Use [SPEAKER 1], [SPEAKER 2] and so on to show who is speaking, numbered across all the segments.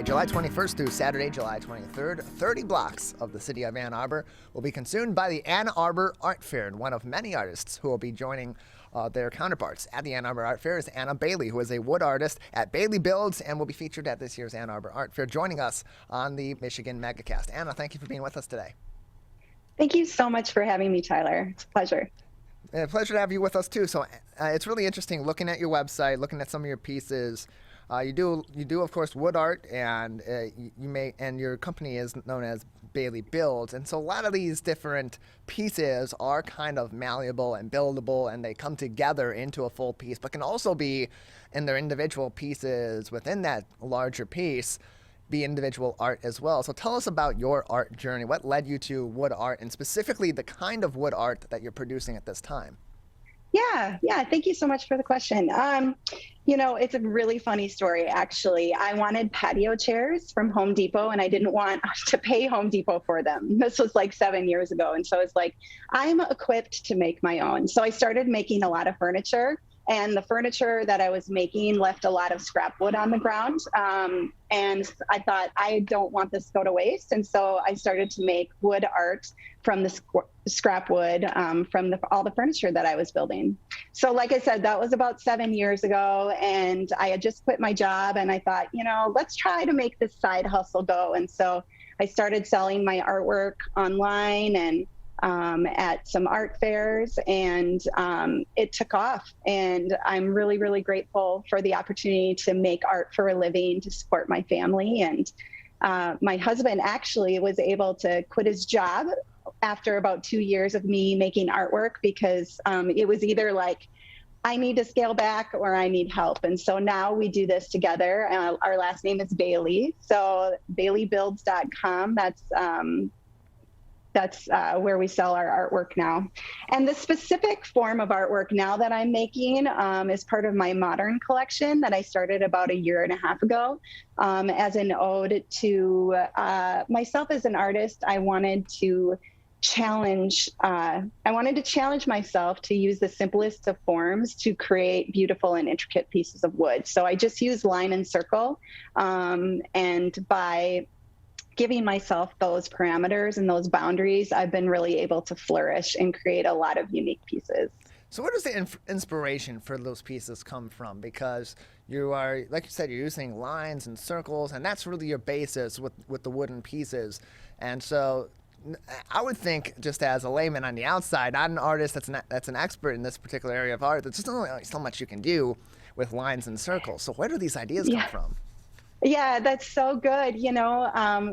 [SPEAKER 1] July 21st through Saturday, July 23rd, 30 blocks of the city of Ann Arbor will be consumed by the Ann Arbor Art Fair, and one of many artists who will be joining their counterparts at the Ann Arbor Art Fair is Anna Bailey, who is a wood artist at Bailey Builds and will be featured at this year's Ann Arbor Art Fair, joining us on the Michigan Megacast. Anna, thank you for being with us today.
[SPEAKER 2] Thank you so much for having me, Tyler. It's a pleasure.
[SPEAKER 1] A pleasure to have you with us too. So it's really interesting looking at your website, looking at some of your pieces. You do of course wood art, and your company is known as Bailey Builds, and so a lot of these different pieces are kind of malleable and buildable, and they come together into a full piece, but can also be in their individual pieces within that larger piece be individual art as well. So tell us about your art journey. What led you to wood art, and specifically the kind of wood art that you're producing at this time?
[SPEAKER 2] Yeah. Thank you so much for the question. It's a really funny story, actually. I wanted patio chairs from Home Depot, and I didn't want to pay Home Depot for them. This was like 7 years ago. And so it's like, I'm equipped to make my own. So I started making a lot of furniture. And the furniture that I was making left a lot of scrap wood on the ground. And I thought, I don't want this to go to waste. And so I started to make wood art from the scrap wood from all the furniture that I was building. So like I said, that was about 7 years ago. And I had just quit my job. And I thought, let's try to make this side hustle go. And so I started selling my artwork online and at some art fairs, and it took off. And I'm really, really grateful for the opportunity to make art for a living, to support my family. And my husband actually was able to quit his job after about 2 years of me making artwork, because it was either like, I need to scale back or I need help. And so now we do this together. Our last name is Bailey. So baileybuilds.com. That's where we sell our artwork now. And the specific form of artwork now that I'm making is part of my modern collection that I started about 1.5 years ago as an ode to myself as an artist. I wanted to challenge myself to use the simplest of forms to create beautiful and intricate pieces of wood. So I just use line and circle, and by giving myself those parameters and those boundaries, I've been really able to flourish and create a lot of unique pieces.
[SPEAKER 1] So where does the inspiration for those pieces come from? Because you are, like you said, you're using lines and circles, and that's really your basis with the wooden pieces. And so I would think, just as a layman on the outside, not an artist that's an expert in this particular area of art, there's just only so much you can do with lines and circles. So where do these ideas come from?
[SPEAKER 2] Yeah, that's so good.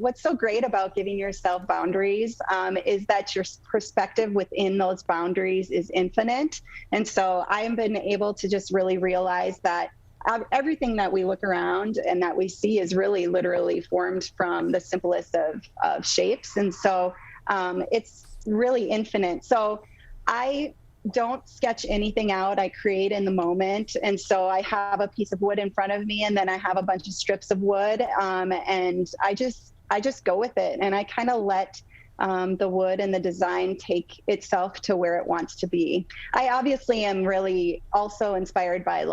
[SPEAKER 2] What's so great about giving yourself boundaries is that your perspective within those boundaries is infinite. And so I have been able to just really realize that everything that we look around and that we see is really literally formed from the simplest of shapes. And so it's really infinite. So I don't sketch anything out. I create in the moment. And so I have a piece of wood in front of me, and then I have a bunch of strips of wood. And I just go with it. And I kind of let the wood and the design take itself to where it wants to be. I obviously am really also inspired by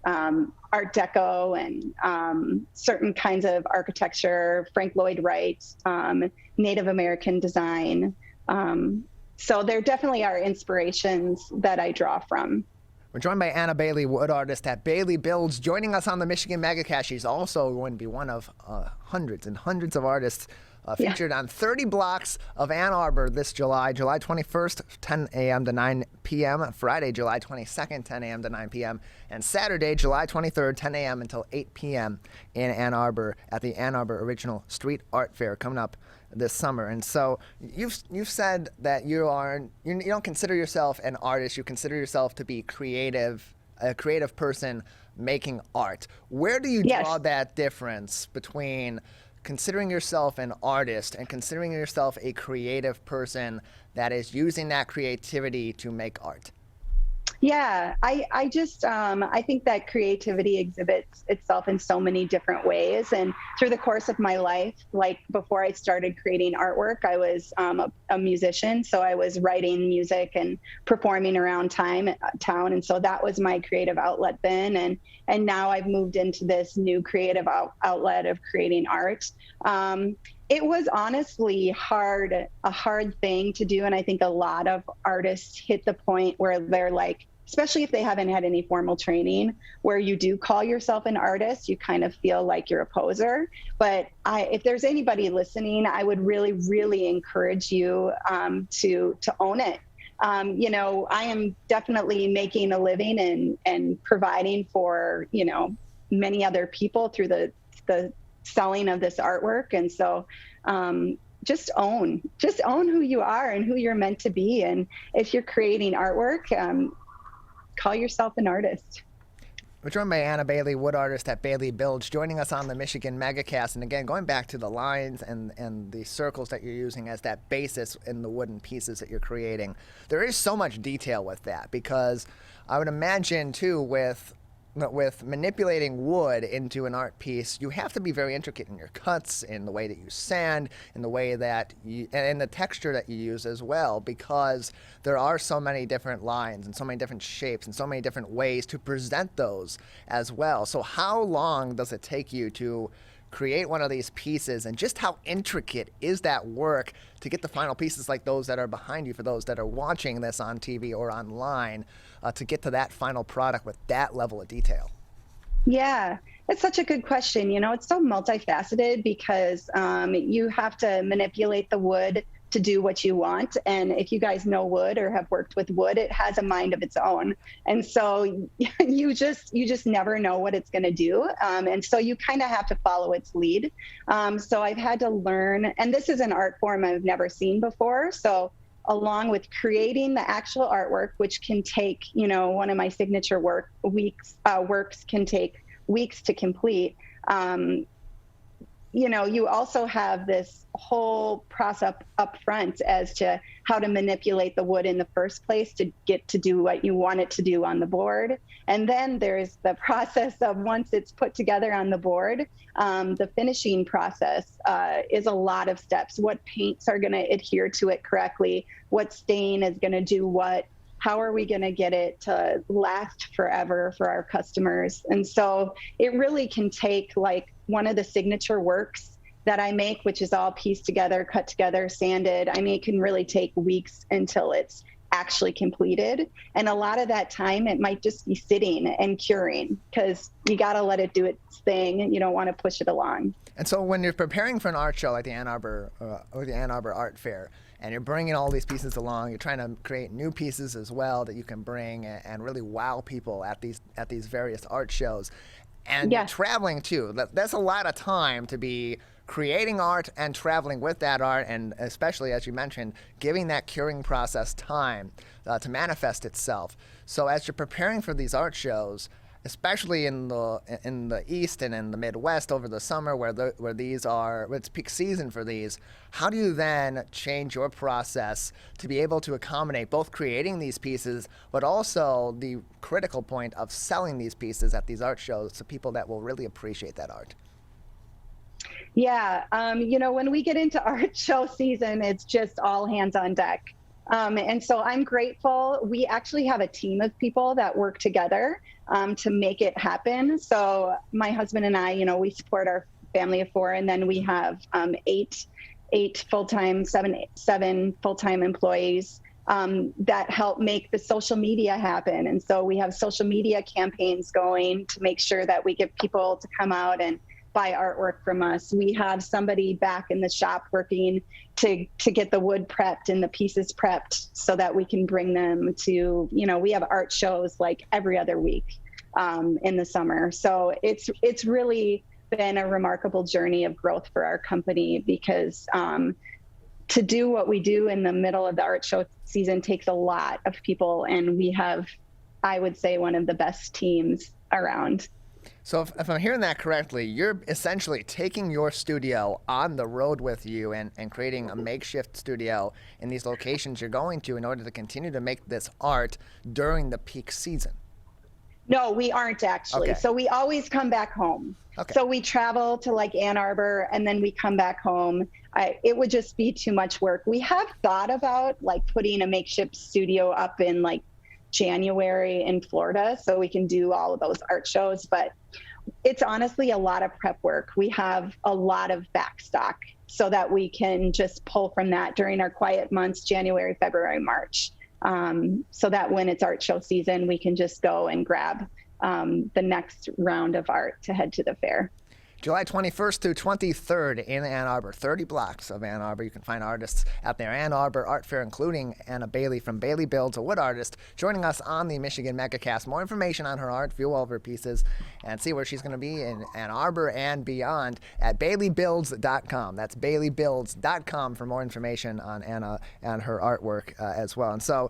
[SPEAKER 2] Art Deco and certain kinds of architecture, Frank Lloyd Wright, Native American design. So there definitely are inspirations that I draw from.
[SPEAKER 1] We're joined by Anna Bailey, wood artist at Bailey Builds, joining us on the Michigan Megacast. She's also going to be one of hundreds and hundreds of artists featured on 30 blocks of Ann Arbor this July 21st, 10 a.m. to 9 p.m., Friday, July 22nd, 10 a.m. to 9 p.m., and Saturday, July 23rd, 10 a.m. until 8 p.m. in Ann Arbor at the Ann Arbor Original Street Art Fair coming up this summer. And so you've said that you don't consider yourself an artist. You consider yourself to be a creative person making art. Where do you draw that difference between considering yourself an artist and considering yourself a creative person that is using that creativity to make art?
[SPEAKER 2] Yeah, I just I think that creativity exhibits itself in so many different ways. And through the course of my life, like before I started creating artwork, I was a musician, so I was writing music and performing around town, and so that was my creative outlet then. And now I've moved into this new creative outlet of creating art. It was honestly a hard thing to do. And I think a lot of artists hit the point where they're like, especially if they haven't had any formal training, where you do call yourself an artist, you kind of feel like you're a poser. But if there's anybody listening, I would really, really encourage you to own it. I am definitely making a living and providing for, many other people through the selling of this artwork. And so just own who you are and who you're meant to be. And if you're creating artwork, call yourself an artist.
[SPEAKER 1] We're joined by Anna Bailey, wood artist at Bailey Bilge, joining us on the Michigan Megacast. And again, going back to the lines and the circles that you're using as that basis in the wooden pieces that you're creating, there is so much detail with that, because I would imagine too, with manipulating wood into an art piece, you have to be very intricate in your cuts, in the way that you sand, in the way that and in the texture that you use as well, because there are so many different lines and so many different shapes and so many different ways to present those as well. So how long does it take you to create one of these pieces, and just how intricate is that work to get the final pieces like those that are behind you, for those that are watching this on TV or online, to get to that final product with that level of detail?
[SPEAKER 2] Yeah, that's such a good question. It's so multifaceted because you have to manipulate the wood to do what you want. And if you guys know wood or have worked with wood, it has a mind of its own. And so you just never know what it's going to do. And so you kind of have to follow its lead. So I've had to learn, and this is an art form I've never seen before. So along with creating the actual artwork, which can take, one of my signature works can take weeks to complete. You also have this whole process up front as to how to manipulate the wood in the first place to get to do what you want it to do on the board. And then there's the process of, once it's put together on the board, the finishing process is a lot of steps. What paints are going to adhere to it correctly? What stain is going to do what? How are we going to get it to last forever for our customers? And so it really can take, like, one of the signature works that I make, which is all pieced together, cut together, sanded. I mean, it can really take weeks until it's actually completed. And a lot of that time, it might just be sitting and curing, because you got to let it do its thing, and you don't want to push it along.
[SPEAKER 1] And so when you're preparing for an art show like the Ann Arbor Art Fair, and you're bringing all these pieces along, you're trying to create new pieces as well that you can bring and really wow people at these various art shows. And you're traveling too. That's a lot of time to be creating art and traveling with that art, and especially, as you mentioned, giving that curing process time to manifest itself. So as you're preparing for these art shows, especially in the East and in the Midwest over the summer, where it's peak season for these, how do you then change your process to be able to accommodate both creating these pieces, but also the critical point of selling these pieces at these art shows to people that will really appreciate that art?
[SPEAKER 2] Yeah, when we get into art show season, it's just all hands on deck. And so I'm grateful. We actually have a team of people that work together to make it happen. So my husband and I, we support our family of four, and then we have seven full-time employees that help make the social media happen. And so we have social media campaigns going to make sure that we get people to come out and buy artwork from us. We have somebody back in the shop working to get the wood prepped and the pieces prepped so that we can bring them to, we have art shows like every other week in the summer. So it's really been a remarkable journey of growth for our company, because to do what we do in the middle of the art show season takes a lot of people. And we have, I would say, one of the best teams around.
[SPEAKER 1] So if I'm hearing that correctly, you're essentially taking your studio on the road with you and creating a makeshift studio in these locations you're going to in order to continue to make this art during the peak season.
[SPEAKER 2] No, we aren't actually.
[SPEAKER 1] Okay.
[SPEAKER 2] So we always come back home.
[SPEAKER 1] Okay.
[SPEAKER 2] So we travel to like Ann Arbor and then we come back home. It would just be too much work. We have thought about like putting a makeshift studio up in like January in Florida so we can do all of those art shows, but it's honestly a lot of prep work. We have a lot of backstock so that we can just pull from that during our quiet months, January, February, March. So that when it's art show season, we can just go and grab the next round of art to head to the fair.
[SPEAKER 1] July 21st through 23rd in Ann Arbor, 30 blocks of Ann Arbor. You can find artists at their Ann Arbor Art Fair, including Anna Bailey from Bailey Builds, a wood artist, joining us on the Michigan Megacast. More information on her art, view all of her pieces, and see where she's going to be in Ann Arbor and beyond at baileybuilds.com. That's baileybuilds.com for more information on Anna and her artwork as well. And so,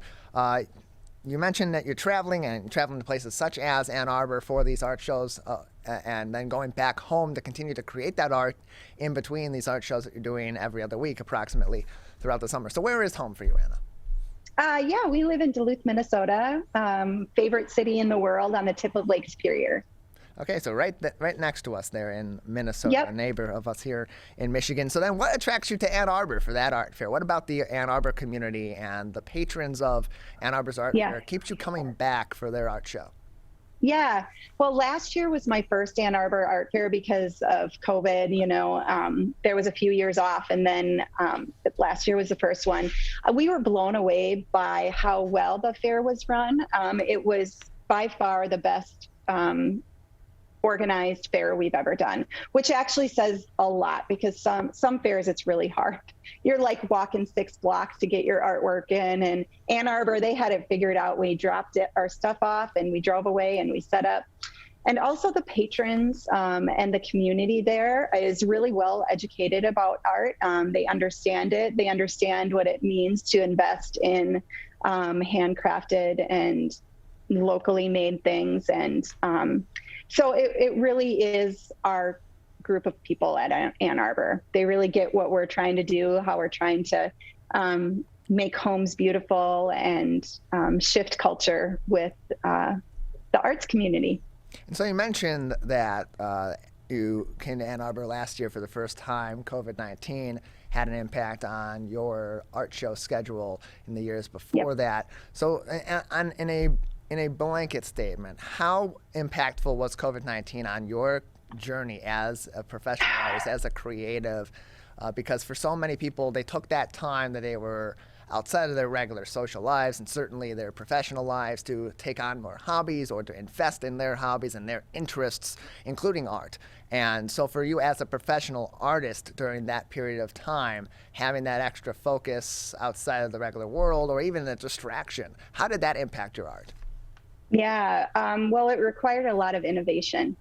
[SPEAKER 1] you mentioned that you're traveling to places such as Ann Arbor for these art shows, and then going back home to continue to create that art in between these art shows that you're doing every other week approximately throughout the summer. So where is home for you, Anna?
[SPEAKER 2] Yeah, we live in Duluth, Minnesota, favorite city in the world on the tip of Lake Superior.
[SPEAKER 1] Okay, so right next to us there in Minnesota,
[SPEAKER 2] Yep.
[SPEAKER 1] A neighbor of us here in Michigan. So then what attracts you to Ann Arbor for that art fair? What about the Ann Arbor community and the patrons of Ann Arbor's art fair keeps you coming back for their art show?
[SPEAKER 2] Yeah, well, last year was my first Ann Arbor Art Fair because of COVID. There was a few years off, and then last year was the first one. We were blown away by how well the fair was run. It was by far the best organized fair we've ever done, which actually says a lot because some fairs it's really hard. You're like walking 6 blocks to get your artwork in, and Ann Arbor, they had it figured out. We dropped our stuff off and we drove away and we set up. And also the patrons and the community there is really well educated about art. They understand it. They understand what it means to invest in handcrafted and locally made things. And so it really is our group of people at Ann Arbor. They really get what we're trying to do, how we're trying to make homes beautiful and shift culture with the arts community.
[SPEAKER 1] And so you mentioned that you came to Ann Arbor last year for the first time. COVID-19 had an impact on your art show schedule in the years before that. So in a blanket statement, how impactful was COVID-19 on your journey as a professional artist, as a creative? Because for so many people, they took that time that they were outside of their regular social lives and certainly their professional lives to take on more hobbies or to invest in their hobbies and their interests, including art. And so for you as a professional artist during that period of time, having that extra focus outside of the regular world or even the distraction, how did that impact your art?
[SPEAKER 2] Yeah, well, it required a lot of innovation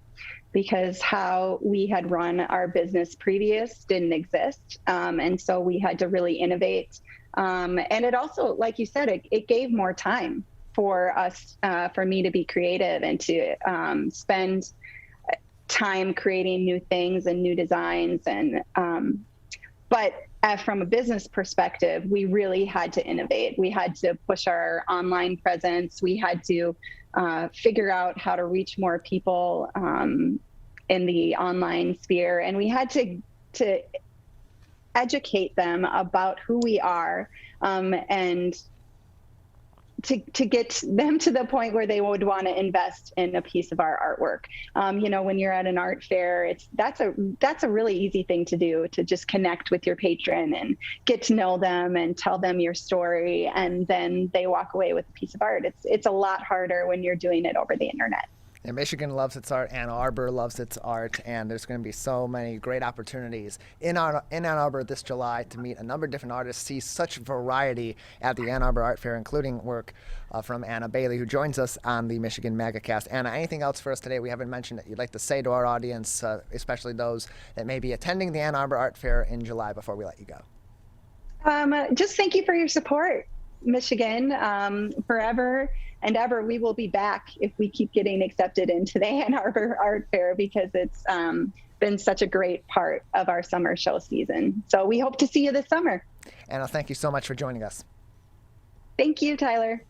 [SPEAKER 2] because how we had run our business previous didn't exist. And so we had to really innovate. And it also, like you said, it gave more time for us, for me to be creative and to spend time creating new things and new designs. And but from a business perspective, we really had to innovate. We had to push our online presence. We had to figure out how to reach more people in the online sphere. And we had to educate them about who we are and to get them to the point where they would want to invest in a piece of our artwork. When you're at an art fair, that's a really easy thing to do, to just connect with your patron and get to know them and tell them your story, and then they walk away with a piece of art. It's a lot harder when you're doing it over the internet.
[SPEAKER 1] And Michigan loves its art, Ann Arbor loves its art, and there's going to be so many great opportunities in Ann Arbor this July to meet a number of different artists, see such variety at the Ann Arbor Art Fair, including work from Anna Bailey, who joins us on the Michigan Megacast. Anna, anything else for us today we haven't mentioned that you'd like to say to our audience, especially those that may be attending the Ann Arbor Art Fair in July, before we let you go?
[SPEAKER 2] Just thank you for your support, Michigan. Forever endeavor, we will be back if we keep getting accepted into the Ann Arbor Art Fair, because it's been such a great part of our summer show season. So we hope to see you this summer.
[SPEAKER 1] Anna, thank you so much for joining us.
[SPEAKER 2] Thank you, Tyler.